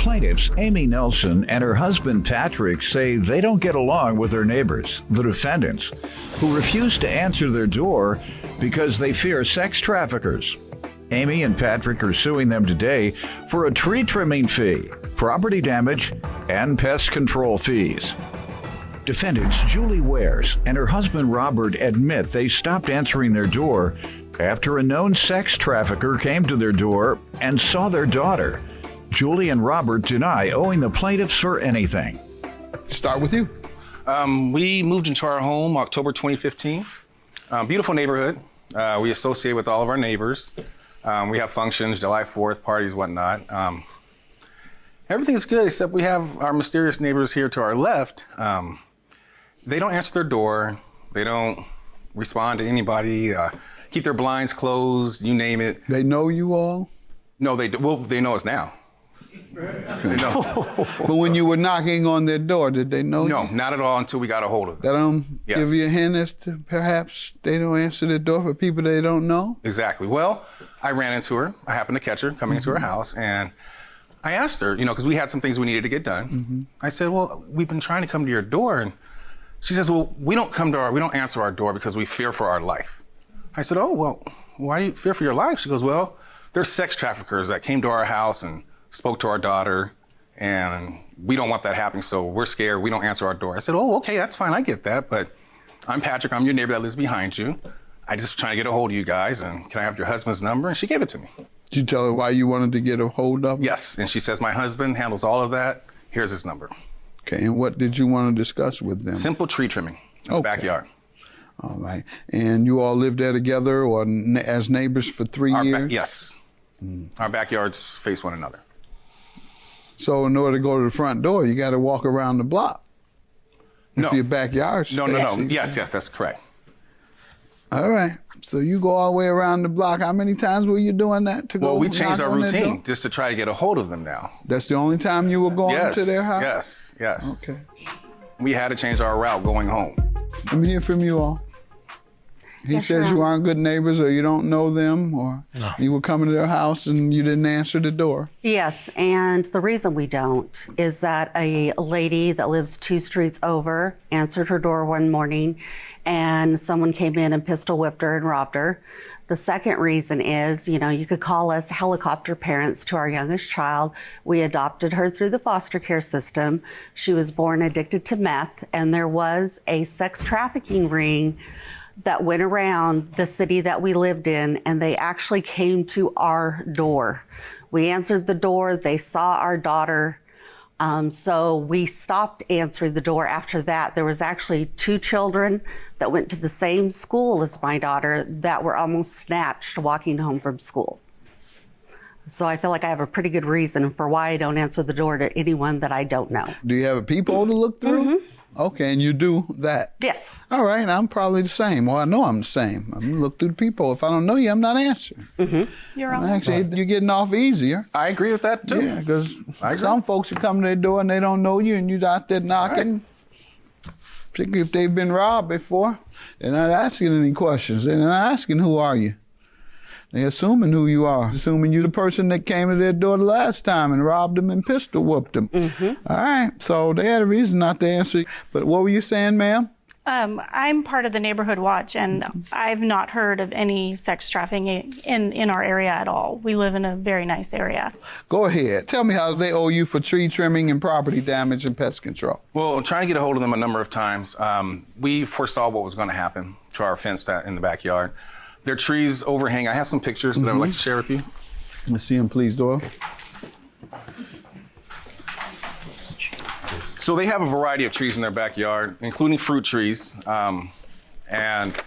Plaintiffs Amy Nelson and her husband Patrick say they don't get along with their neighbors, the defendants, who refuse to answer their door because they fear sex traffickers. Amy and Patrick are suing them today for a tree trimming fee, property damage, and pest control fees. Defendants Julie Wares and her husband Robert admit they stopped answering their door after a known sex trafficker came to their door and saw their daughter. Julie and Robert deny owing the plaintiffs for anything. Start with you. We moved into our home October 2015. Beautiful neighborhood. We associate with all of our neighbors. We have functions, July 4th, parties, whatnot. Everything's good except we have our mysterious neighbors here to our left. They don't answer their door. They don't respond to anybody, keep their blinds closed, you name it. They know you all? No, they know us now. They know. But when you were knocking on their door, did they know No, you? not at all until we got a hold of them. That don't Yes. give you a hint as to perhaps they don't answer the door for people they don't know? Exactly. Well, I ran into her. I happened to catch her coming into her house, and I asked her, because we had some things we needed to get done. I said, well, we've been trying to come to your door, and she says, well, we don't answer our door because we fear for our life. I said, oh, well, why do you fear for your life? She goes, well, there's sex traffickers that came to our house and spoke to our daughter, and we don't want that happening, so we're scared. We don't answer our door. I said, oh, okay, that's fine. I get that, but I'm Patrick. I'm your neighbor that lives behind you. I just trying to get a hold of you guys, and can I have your husband's number? And she gave it to me. Did you tell her why you wanted to get a hold of him? Yes, and she says, my husband handles all of that. Here's his number. Okay, and what did you want to discuss with them? Simple tree trimming in the backyard. All right. And you all lived there together or as neighbors for 3 years? Yes. Our backyards face one another. So in order to go to the front door, you got to walk around the block. No. If your backyard's No. facing. Yes, that's correct. All right. So you go all the way around the block. How many times were you doing that to go? Well, we changed knock our on their routine door? just to try to get a hold of them now. That's the only time you were going to their house? Yes. Okay. We had to change our route going home. Let me hear from you all. He says you aren't good neighbors or you don't know them or you were coming to their house and you didn't answer the door. Yes, and the reason we don't is that a lady that lives 2 streets over answered her door one morning and someone came in and pistol whipped her and robbed her. The second reason is, you could call us helicopter parents to our youngest child. We adopted her through the foster care system. She was born addicted to meth, and there was a sex trafficking ring that went around the city that we lived in, and they actually came to our door. We answered the door, they saw our daughter, so we stopped answering the door after that. There was actually 2 children that went to the same school as my daughter that were almost snatched walking home from school. So I feel like I have a pretty good reason for why I don't answer the door to anyone that I don't know. Do you have a peephole to look through? Okay, and you do that? Yes. All right, I'm probably the same. Well, I know I'm the same. I'm gonna look through the peephole. If I don't know you, I'm not answering. You're on. Actually, you're getting off easier. I agree with that too. Yeah, because some folks will come to their door and they don't know you and you're out there knocking. Particularly if they've been robbed before. They're not asking any questions. They're not asking, who are you? They're assuming who you are, assuming you're the person that came to their door the last time and robbed them and pistol whooped them. All right, so they had a reason not to answer. But what were you saying, ma'am? I'm part of the neighborhood watch, and I've not heard of any sex trafficking in our area at all. We live in a very nice area. Go ahead. Tell me how they owe you for tree trimming and property damage and pest control. Well, trying to get a hold of them a number of times. We foresaw what was going to happen to our fence in the backyard. Their trees overhang. I have some pictures that I would like to share with you. Let's see them, please, Doyle. So they have a variety of trees in their backyard, including fruit trees. And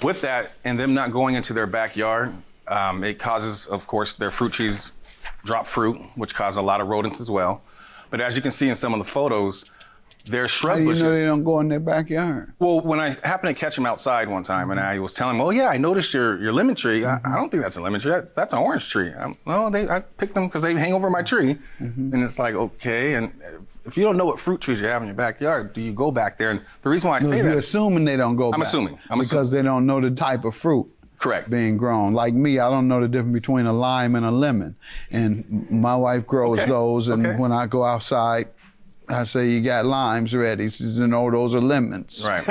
with that, and them not going into their backyard, it causes, of course, their fruit trees drop fruit, which causes a lot of rodents as well. But as you can see in some of the photos, their shrub How do you bushes. know they don't go in their backyard? Well, when I happened to catch them outside one time, and I was telling them, "Oh yeah, I noticed your lemon tree. I don't think that's a lemon tree. That's an orange tree." I picked them because they hang over my tree, and it's like, okay. And if you don't know what fruit trees you have in your backyard, do you go back there? And the reason why I say You're that, assuming they don't go back. I'm assuming. Because they don't know the type of fruit. Correct. being grown. Like me, I don't know the difference between a lime and a lemon. And my wife grows Okay. those, and Okay. when I go outside, I say, you got limes ready. She says, no, those are lemons. Right.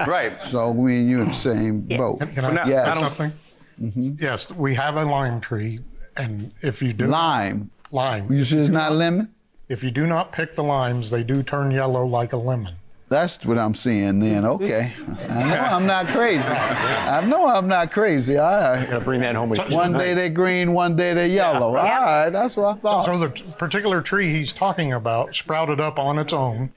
Right. So me and you in the same boat. Can I But Yes. add something? Yes, we have a lime tree, and if you do Lime. lime, You sure it's not lemon? if you do not pick the limes, they do turn yellow like a lemon. That's what I'm seeing then. Okay. I know I'm not crazy. I know I'm not crazy. All right. Gotta bring that home with you. One day they're green, one day they're yellow. All right, that's what I thought. So the particular tree he's talking about sprouted up on its own,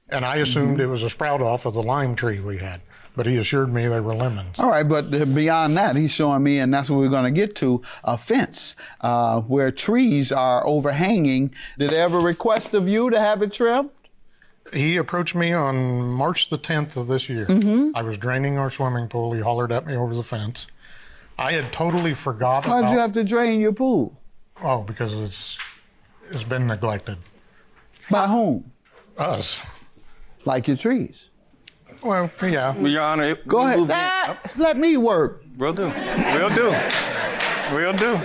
and I assumed it was a sprout off of the lime tree we had, but he assured me they were lemons. All right, but beyond that, he's showing me, and that's what we're going to get to, a fence where trees are overhanging. Did they ever request of you to have it trimmed? He approached me on March the 10th of this year. I was draining our swimming pool. He hollered at me over the fence. I had totally forgot Why'd about you have to drain your pool? Oh, because it's been neglected. By whom? Us. Like your trees. Well, yeah. Your Honor, Go we ahead. moved in- Let me work. Will do. Will do. Will do.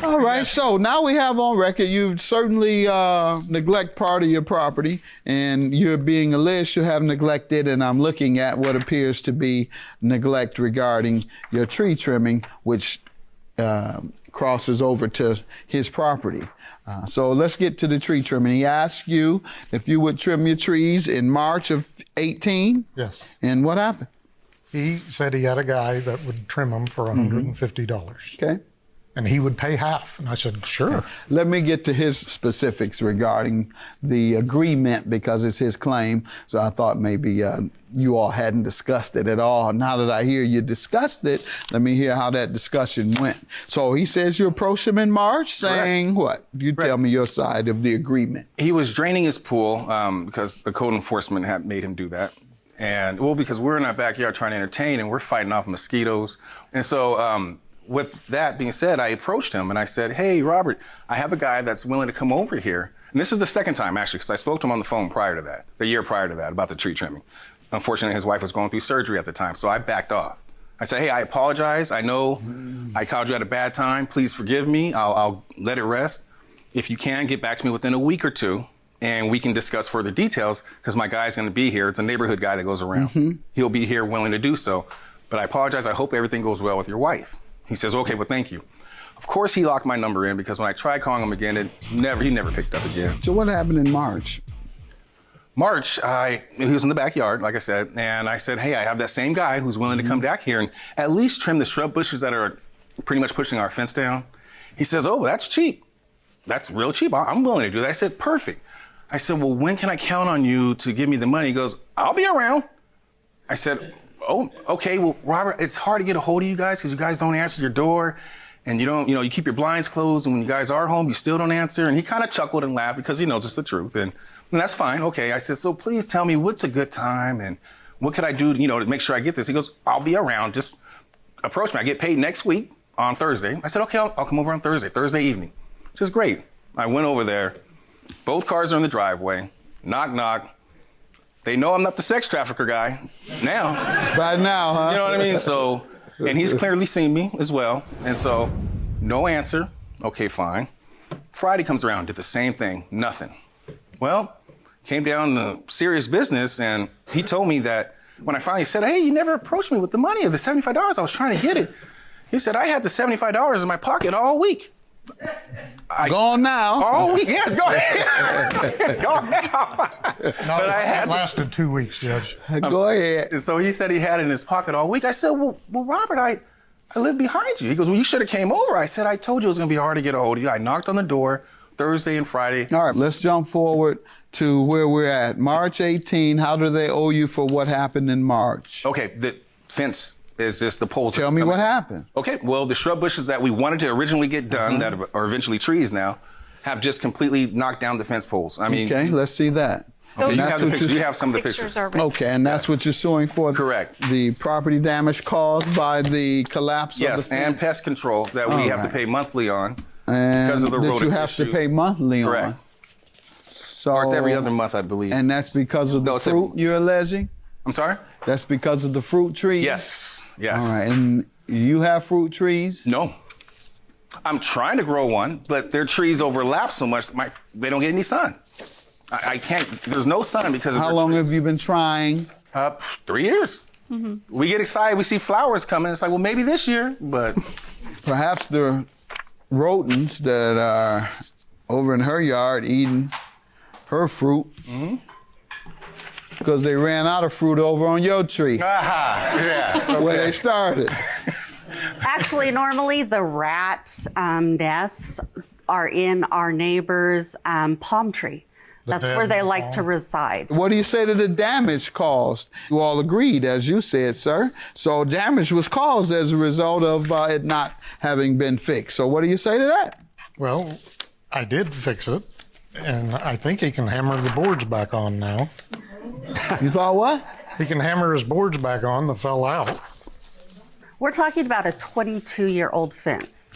All right, so now we have on record you certainly neglect part of your property, and you're being alleged to have neglected, and I'm looking at what appears to be neglect regarding your tree trimming, which crosses over to his property. So let's get to the tree trimming. He asked you if you would trim your trees in March of 18, Yes. and what happened? He said he had a guy that would trim them for $150. Okay. And he would pay half. And I said, sure. Let me get to his specifics regarding the agreement because it's his claim. So I thought maybe you all hadn't discussed it at all. Now that I hear you discussed it, let me hear how that discussion went. So he says you approached him in March saying what? You tell me your side of the agreement. He was draining his pool because the code enforcement had made him do that. And well, because we're in our backyard trying to entertain and we're fighting off mosquitoes. And so with that being said, I approached him and I said, hey, Robert, I have a guy that's willing to come over here. And this is the second time, actually, because I spoke to him on the phone prior to that, the year prior to that, about the tree trimming. Unfortunately, his wife was going through surgery at the time, so I backed off. I said, hey, I apologize. I know I called you at a bad time. Please forgive me. I'll let it rest. If you can, get back to me within a week or two, and we can discuss further details, because my guy's going to be here. It's a neighborhood guy that goes around. He'll be here willing to do so. But I apologize. I hope everything goes well with your wife. He says, okay, well, thank you. Of course, he locked my number in because when I tried calling him again, he never picked up again. So what happened in March? March, he was in the backyard, like I said, and I said, hey, I have that same guy who's willing to come back here and at least trim the shrub bushes that are pretty much pushing our fence down. He says, oh, that's cheap. That's real cheap. I'm willing to do that. I said, perfect. I said, well, when can I count on you to give me the money? He goes, I'll be around. I said, oh, okay, well, Robert, it's hard to get a hold of you guys because you guys don't answer your door and you don't, you keep your blinds closed, and when you guys are home, you still don't answer. And he kind of chuckled and laughed because he knows it's the truth. And that's fine. Okay. I said, so please tell me what's a good time and what could I do, to make sure I get this? He goes, I'll be around. Just approach me. I get paid next week on Thursday. I said, okay, I'll come over on Thursday evening. He says, great. I went over there. Both cars are in the driveway. Knock, knock. They know I'm not the sex trafficker guy now. By now, huh? You know what I mean? So, and he's clearly seen me as well. And so, no answer. Okay, fine. Friday comes around, did the same thing, nothing. Well, came down to serious business, and he told me that when I finally said, hey, you never approached me with the money of the $75, I was trying to get it. He said, I had the $75 in my pocket all week. Gone now. All week, yeah, it's gone. It's gone now. No, But I had it lasted 2 weeks, Judge. Go ahead. And so he said he had it in his pocket all week. I said, well, Robert, I live behind you. He goes, well, you should have came over. I said, I told you it was going to be hard to get a hold of you. I knocked on the door Thursday and Friday. All right, let's jump forward to where we're at. March 18, how do they owe you for what happened in March? Okay, the fence is just the poles. Tell me what happened. Okay, well, the shrub bushes that we wanted to originally get done, that are eventually trees now, have just completely knocked down the fence poles. I mean, Okay, let's see that. okay, you And have the pictures. You have some of the pictures. Are Okay, and that's what you're suing for? Correct. The property damage caused by the collapse of the Yes, fence? and pest control that we have to right. pay monthly on And because of the that rodent you have to issues. pay monthly on. Correct. So, Or it's every other month, I believe. And that's because of No, the it's fruit you're alleging? I'm sorry? That's because of the fruit trees? Yes. Yes. All right, and you have fruit trees? No. I'm trying to grow one, but their trees overlap so much, they don't get any sun. I can't, there's no sun because of How their long trees. have you been trying? 3 years. We get excited, we see flowers coming. It's like, well, maybe this year, but. Perhaps the rodents that are over in her yard eating her fruit because they ran out of fruit over on your tree Yeah. where they started. Actually, normally the rat nests are in our neighbor's palm tree. That's where they like to reside. What do you say to the damage caused? You all agreed, as you said, sir. So damage was caused as a result of it not having been fixed. So what do you say to that? Well, I did fix it, and I think he can hammer the boards back on now. You thought what? He can hammer his boards back on that fell out. We're talking about a 22-year-old fence.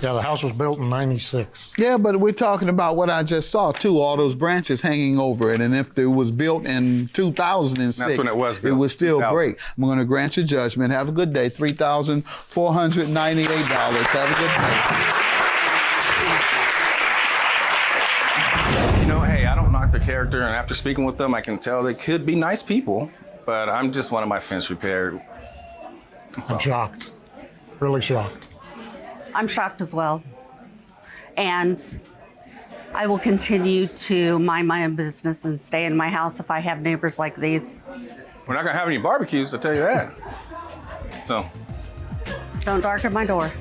Yeah, the house was built in 96. Yeah, but we're talking about what I just saw too, all those branches hanging over it. And if it was built in 2006, That's when it was built, it was still 2000. great. I'm going to grant you judgment. Have a good day. $3,498. Have a good day. You know, hey, I don't knock their character, and after speaking with them, I can tell they could be nice people, but I'm just wanting my fence repaired. I'm shocked. Really shocked. I'm shocked as well. And I will continue to mind my own business and stay in my house if I have neighbors like these. We're not gonna have any barbecues, I'll tell you that. So. Don't darken my door.